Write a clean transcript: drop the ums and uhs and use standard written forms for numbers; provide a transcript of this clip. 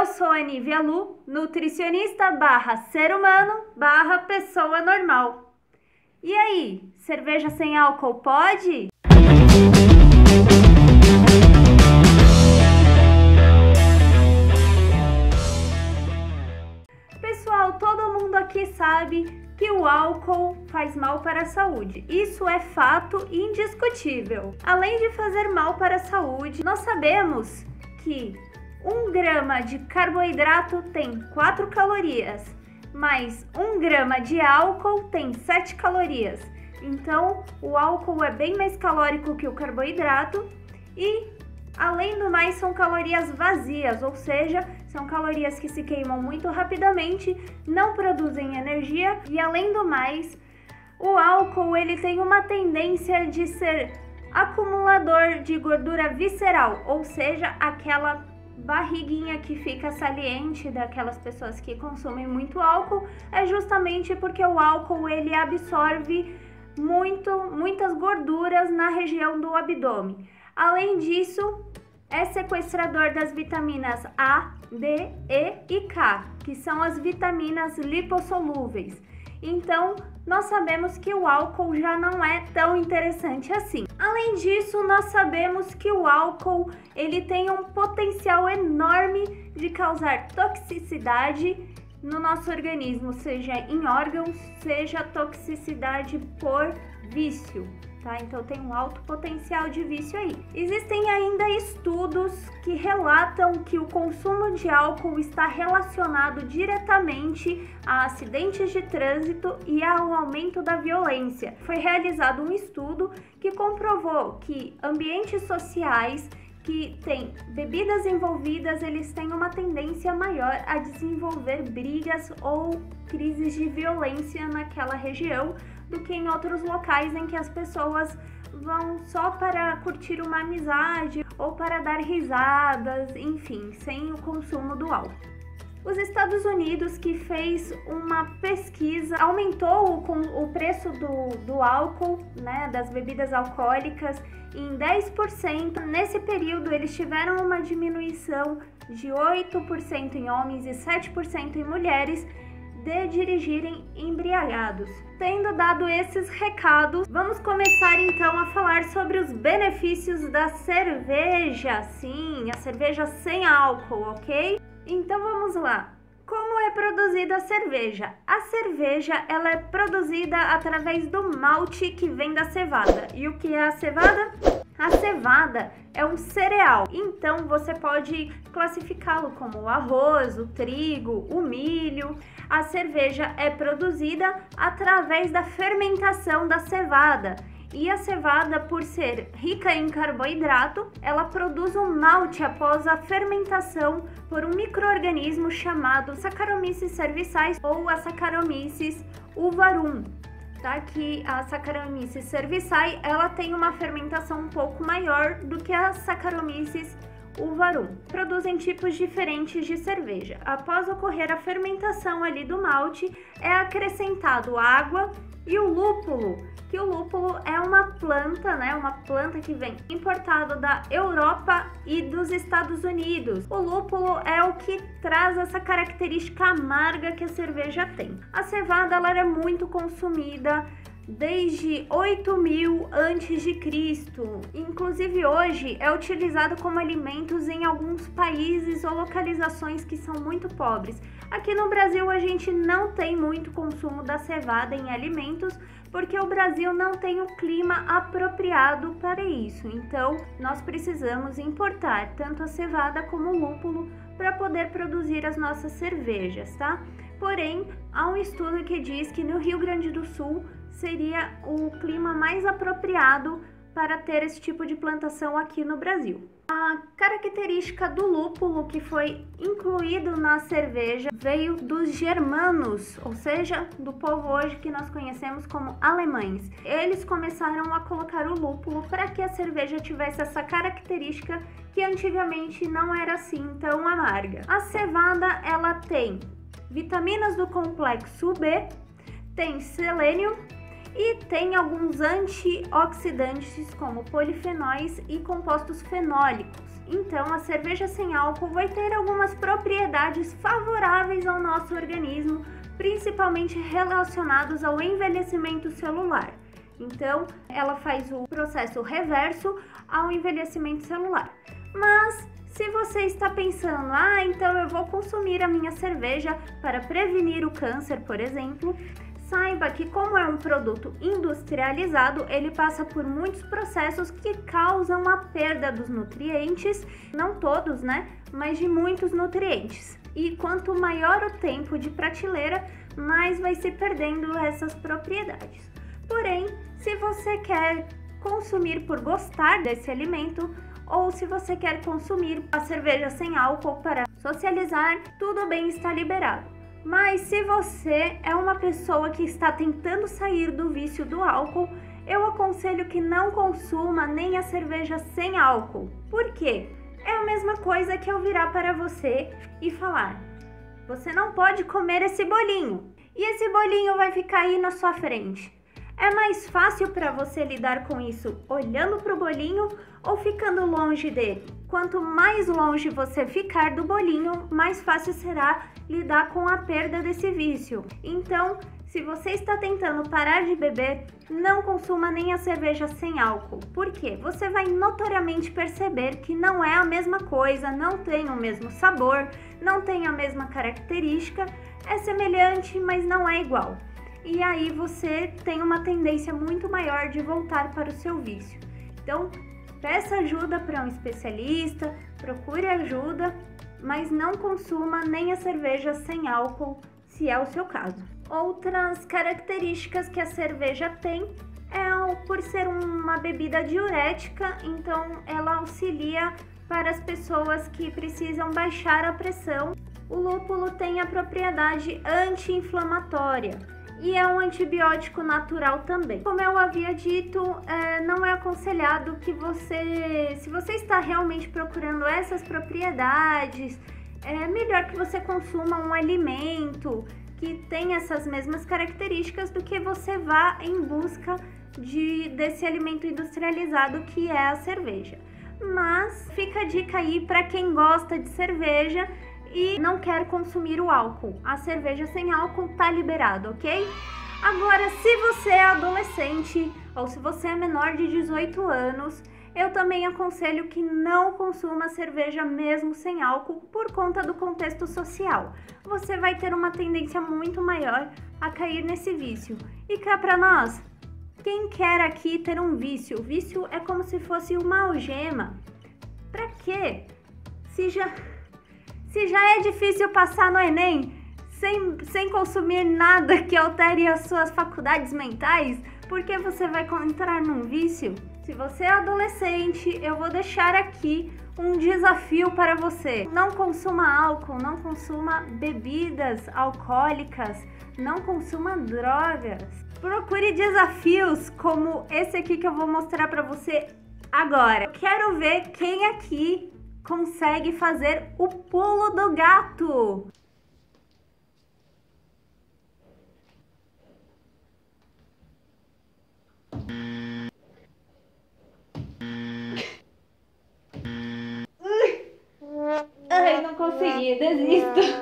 Eu sou a Nívia Lu, nutricionista / ser humano / pessoa normal. E aí, cerveja sem álcool pode? Pessoal, todo mundo aqui sabe que o álcool faz mal para a saúde. Isso é fato indiscutível. Além de fazer mal para a saúde, nós sabemos que 1 grama de carboidrato tem 4 calorias, mas 1 grama de álcool tem 7 calorias. Então, o álcool é bem mais calórico que o carboidrato e, além do mais, são calorias vazias, ou seja, são calorias que se queimam muito rapidamente, não produzem energia e, além do mais, o álcool ele tem uma tendência de ser acumulador de gordura visceral, ou seja, aquela barriguinha que fica saliente daquelas pessoas que consomem muito álcool, é justamente porque o álcool ele absorve muitas gorduras na região do abdômen. Além disso, é sequestrador das vitaminas A, D, E e K, que são as vitaminas lipossolúveis. Então, nós sabemos que o álcool já não é tão interessante assim. Além disso, nós sabemos que o álcool ele tem um potencial enorme de causar toxicidade no nosso organismo, seja em órgãos, seja toxicidade por vício. Tá? Então tem um alto potencial de vício aí. Existem ainda estudos que relatam que o consumo de álcool está relacionado diretamente a acidentes de trânsito e ao aumento da violência. Foi realizado um estudo que comprovou que ambientes sociais que têm bebidas envolvidas, eles têm uma tendência maior a desenvolver brigas ou crises de violência naquela região do que em outros locais em que as pessoas vão só para curtir uma amizade ou para dar risadas, enfim, sem o consumo do álcool. Os Estados Unidos, que fez uma pesquisa, aumentou o preço do álcool, né, das bebidas alcoólicas, em 10%. Nesse período, eles tiveram uma diminuição de 8% em homens e 7% em mulheres de dirigirem embriagados. Tendo dado esses recados, vamos começar então a falar sobre os benefícios da cerveja. Sim, a cerveja sem álcool, ok? Então vamos lá. Como é produzida a cerveja? A cerveja ela é produzida através do malte que vem da cevada. E o que é a cevada? A cevada é um cereal, então você pode classificá-lo como o arroz, o trigo, o milho. A cerveja é produzida através da fermentação da cevada. E a cevada, por ser rica em carboidrato, ela produz um malte após a fermentação por um micro-organismo chamado Saccharomyces cerevisiae ou a Saccharomyces uvarum. Tá? Que a Saccharomyces cerevisiae ela tem uma fermentação um pouco maior do que a Saccharomyces uvarum. Produzem tipos diferentes de cerveja. Após ocorrer a fermentação ali do malte, é acrescentado água e o lúpulo, que o lúpulo é uma planta, né? Uma planta que vem importado da Europa e dos Estados Unidos. O lúpulo é o que traz essa característica amarga que a cerveja tem. A cevada ela era muito consumida desde 8000 a.C. Inclusive hoje é utilizado como alimentos em alguns países ou localizações que são muito pobres. Aqui no Brasil a gente não tem muito consumo da cevada em alimentos porque o Brasil não tem o clima apropriado para isso. Então nós precisamos importar tanto a cevada como o lúpulo para poder produzir as nossas cervejas, tá? Porém, há um estudo que diz que no Rio Grande do Sul seria o clima mais apropriado para ter esse tipo de plantação aqui no Brasil. A característica do lúpulo que foi incluído na cerveja veio dos germanos, ou seja, do povo hoje que nós conhecemos como alemães. Eles começaram a colocar o lúpulo para que a cerveja tivesse essa característica que antigamente não era assim tão amarga. A cevada ela tem vitaminas do complexo B, tem selênio e tem alguns antioxidantes como polifenóis e compostos fenólicos. Então, a cerveja sem álcool vai ter algumas propriedades favoráveis ao nosso organismo, principalmente relacionados ao envelhecimento celular. Então, ela faz o processo reverso ao envelhecimento celular. Mas, se você está pensando, então eu vou consumir a minha cerveja para prevenir o câncer, por exemplo, saiba que, como é um produto industrializado, ele passa por muitos processos que causam a perda dos nutrientes, não todos, né? Mas de muitos nutrientes. E quanto maior o tempo de prateleira, mais vai se perdendo essas propriedades. Porém, se você quer consumir por gostar desse alimento, ou se você quer consumir a cerveja sem álcool para socializar, tudo bem, está liberado. Mas se você é uma pessoa que está tentando sair do vício do álcool, eu aconselho que não consuma nem a cerveja sem álcool. Por quê? É a mesma coisa que eu virar para você e falar: você não pode comer esse bolinho, e esse bolinho vai ficar aí na sua frente. É mais fácil para você lidar com isso olhando para o bolinho ou ficando longe dele? Quanto mais longe você ficar do bolinho, mais fácil será lidar com a perda desse vício. Então, se você está tentando parar de beber, não consuma nem a cerveja sem álcool. Por quê? Você vai notoriamente perceber que não é a mesma coisa, não tem o mesmo sabor, não tem a mesma característica, é semelhante, mas não é igual. E aí você tem uma tendência muito maior de voltar para o seu vício. Então, peça ajuda para um especialista, procure ajuda, mas não consuma nem a cerveja sem álcool, se é o seu caso. Outras características que a cerveja tem é por ser uma bebida diurética, então ela auxilia para as pessoas que precisam baixar a pressão. O lúpulo tem a propriedade anti-inflamatória e é um antibiótico natural também. Como eu havia dito, não é aconselhado que se você está realmente procurando essas propriedades, é melhor que você consuma um alimento que tem essas mesmas características do que você vá em busca desse alimento industrializado que é a cerveja. Mas fica a dica aí para quem gosta de cerveja e não quer consumir o álcool. A cerveja sem álcool tá liberado, ok? Agora, se você é adolescente ou se você é menor de 18 anos, eu também aconselho que não consuma cerveja mesmo sem álcool por conta do contexto social. Você vai ter uma tendência muito maior a cair nesse vício. E cá pra nós, quem quer aqui ter um vício? O vício é como se fosse uma algema. Pra quê? Se já é difícil passar no Enem sem consumir nada que altere as suas faculdades mentais, por que você vai entrar num vício? Se você é adolescente, eu vou deixar aqui um desafio para você. Não consuma álcool, não consuma bebidas alcoólicas, não consuma drogas. Procure desafios como esse aqui que eu vou mostrar para você agora. Eu quero ver quem aqui consegue fazer o pulo do gato. Ai, não consegui, desisto.